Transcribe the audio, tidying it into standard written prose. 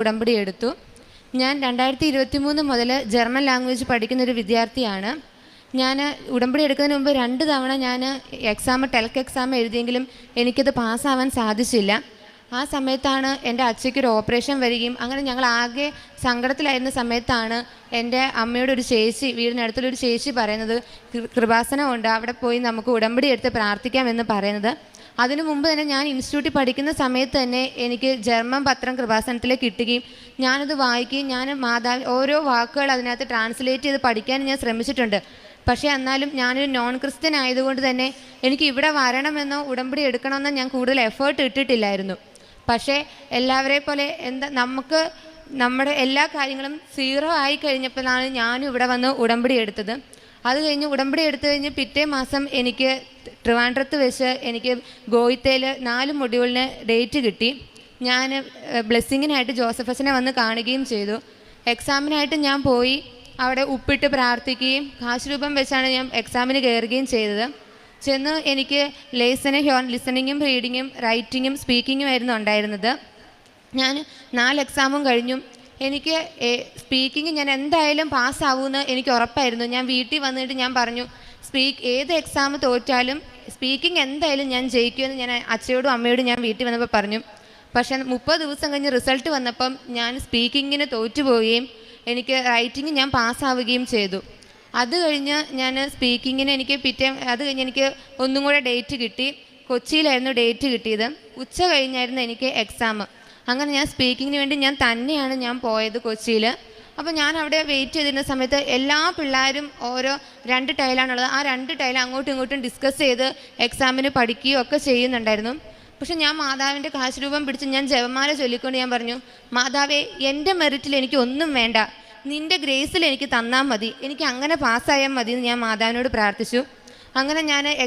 ഉടമ്പടി എടുത്തു. ഞാൻ 2023 മുതൽ ജർമ്മൻ ലാംഗ്വേജ് പഠിക്കുന്നൊരു വിദ്യാർത്ഥിയാണ്. ഞാൻ ഉടമ്പടി എടുക്കുന്നതിന് മുമ്പ് 2 തവണ ഞാൻ ടെൽക്ക് എക്സാം എഴുതിയെങ്കിലും എനിക്കത് പാസ്സാവാൻ സാധിച്ചില്ല. ആ സമയത്താണ് എൻ്റെ അച്ഛയ്ക്കൊരു ഓപ്പറേഷൻ വരികയും അങ്ങനെ ഞങ്ങൾ ആകെ സങ്കടത്തിലായിരുന്ന സമയത്താണ് എൻ്റെ അമ്മയുടെ ഒരു ചേച്ചി, വീടിനടുത്തുള്ളൊരു ചേച്ചി പറയുന്നത്, കൃപാസനം ഉണ്ട്, അവിടെ പോയി നമുക്ക് ഉടമ്പടി എടുത്ത് പ്രാർത്ഥിക്കാമെന്ന് പറയുന്നത്. അതിനു മുമ്പ് തന്നെ ഞാൻ ഇൻസ്റ്റിറ്റ്യൂട്ടിൽ പഠിക്കുന്ന സമയത്ത് തന്നെ എനിക്ക് ജർമ്മൻ പത്രം കൃപാസനത്തിലേക്ക് കിട്ടുകയും ഞാനത് വായിക്കുകയും ഞാൻ ഓരോ വാക്കുകൾ അതിനകത്ത് ട്രാൻസ്ലേറ്റ് ചെയ്ത് പഠിക്കാൻ ഞാൻ ശ്രമിച്ചിട്ടുണ്ട്. പക്ഷേ എന്നാലും ഞാനൊരു നോൺ ക്രിസ്ത്യൻ ആയതുകൊണ്ട് തന്നെ എനിക്ക് ഇവിടെ വരണമെന്നോ ഉടമ്പടി എടുക്കണമെന്നോ ഞാൻ കൂടുതൽ എഫേർട്ട് ഇട്ടിട്ടില്ലായിരുന്നു. പക്ഷേ എല്ലാവരെ പോലെ നമ്മുടെ എല്ലാ കാര്യങ്ങളും 0 ആയി കഴിഞ്ഞപ്പോഴാണ് ഞാനും ഇവിടെ വന്ന് ഉടമ്പടി എടുത്തത്. അത് കഴിഞ്ഞ് ഉടമ്പടി എടുത്തു കഴിഞ്ഞ് പിറ്റേ മാസം എനിക്ക് ട്രിവാൻഡ്രത്ത് വെച്ച് എനിക്ക് ഗോയിത്തയിൽ 4 മൊഡ്യൂളിന് ഡേറ്റ് കിട്ടി. ഞാൻ ബ്ലെസ്സിങ്ങിനായിട്ട് ജോസഫസിനെ വന്ന് കാണുകയും ചെയ്തു. എക്സാമിനായിട്ട് ഞാൻ പോയി അവിടെ ഉപ്പിട്ട് പ്രാർത്ഥിക്കുകയും കാശ് രൂപം വെച്ചാണ് ഞാൻ എക്സാമിന് കയറുകയും ചെയ്തത്. ചെന്ന് എനിക്ക് ലിസണിങ്ങും റീഡിങ്ങും റൈറ്റിങ്ങും സ്പീക്കിങ്ങും ആയിരുന്നു ഉണ്ടായിരുന്നത്. ഞാൻ 4 എക്സാമും കഴിഞ്ഞു. എനിക്ക് സ്പീക്കിങ് ഞാൻ എന്തായാലും പാസ്സാവുമെന്ന് എനിക്ക് ഉറപ്പായിരുന്നു. ഞാൻ വീട്ടിൽ വന്നിട്ട് ഞാൻ പറഞ്ഞു, ഏത് എക്സാം തോറ്റാലും സ്പീക്കിംഗ് എന്തായാലും ഞാൻ ജയിക്കുമെന്ന് ഞാൻ അച്ഛയോടും അമ്മയോടും ഞാൻ വീട്ടിൽ വന്നപ്പോൾ പറഞ്ഞു. പക്ഷേ 30 ദിവസം കഴിഞ്ഞ് റിസൾട്ട് വന്നപ്പം ഞാൻ സ്പീക്കിങ്ങിന് തോറ്റുപോവുകയും എനിക്ക് റൈറ്റിംഗ് ഞാൻ പാസ്സാവുകയും ചെയ്തു. അത് കഴിഞ്ഞ് ഞാൻ സ്പീക്കിങ്ങിന് അത് കഴിഞ്ഞ് എനിക്ക് ഒന്നും കൂടെ ഡേറ്റ് കിട്ടി. കൊച്ചിയിലായിരുന്നു ഡേറ്റ് കിട്ടിയത്. ഉച്ച കഴിഞ്ഞായിരുന്നു എനിക്ക് എക്സാം. അങ്ങനെ ഞാൻ സ്പീക്കിങ്ങിന് വേണ്ടി ഞാൻ പോയത് കൊച്ചിയിൽ. അപ്പോൾ ഞാൻ അവിടെ വെയിറ്റ് ചെയ്തിരുന്ന സമയത്ത് എല്ലാ പിള്ളേരും ഓരോ 2 ടൈലാണുള്ളത്. ആ 2 ടൈൽ അങ്ങോട്ടും ഇങ്ങോട്ടും ഡിസ്കസ് ചെയ്ത് എക്സാമിന് പഠിക്കുകയും ഒക്കെ ചെയ്യുന്നുണ്ടായിരുന്നു. പക്ഷെ ഞാൻ മാതാവിൻ്റെ കാശ് രൂപം പിടിച്ച് ഞാൻ ജപമാല ചൊല്ലിക്കൊണ്ട് ഞാൻ പറഞ്ഞു, മാതാവേ, എൻ്റെ മെറിറ്റിൽ എനിക്ക് ഒന്നും വേണ്ട, നിൻ്റെ ഗ്രേസിൽ എനിക്ക് തന്നാൽ മതി, എനിക്ക് അങ്ങനെ പാസ്സായാൽ മതി എന്ന് ഞാൻ മാതാവിനോട് പ്രാർത്ഥിച്ചു. അങ്ങനെ ഞാൻ